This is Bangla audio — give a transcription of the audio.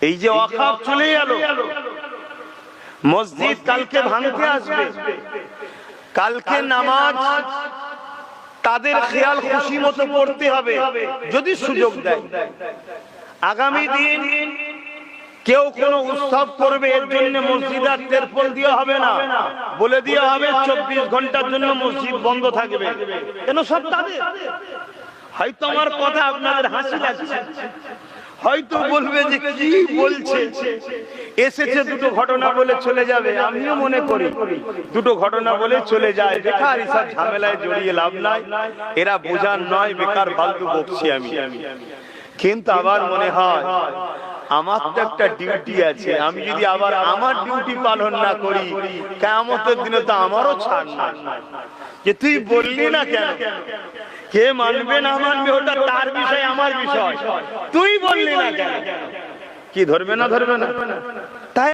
এই যে ওয়াকফ চলে গেল, মসজিদ কালকে ভাঙতে আসবে, কালকে নামাজ তাদের খেয়াল খুশি মতো পড়তে হবে যদি সুযোগ দেয়। আগামী দিন কেউ কোনো উৎসব করবে, এর জন্য মসজিদ আর তেরপল দেওয়া হবে না, বলে দেওয়া হবে 24 ঘন্টার জন্য মসজিদ বন্ধ থাকবে। কেন? সব তাদের। হয়তো আমার কথা আপনাদের হাসি লাগছে, হয়তো বলবে যে কি বলছে, এসেছে দুটো ঘটনা বলে চলে যাবে। আমিও মনে করি দুটো ঘটনা বলে চলে যায়, বেকার এসব ঝামেলায় জড়িয়ে লাভ নাই, এরা বোঝার নয়, বেকার ফালতু বকছি আমি। কিন্তু আবার মনে হয় আমার তো একটা ডিউটি আছে, আমি যদি আবার আমার ডিউটি পালন না করি, কিয়ামতের দিনে তো আমারও ছাড় নাই। যে তুই বললি না কেন, কে মানবে না মানবে ওটা তার বিষয়, আমার বিষয়, তুই বললি না কেন, কি ধরবে না ধরবে না? তাই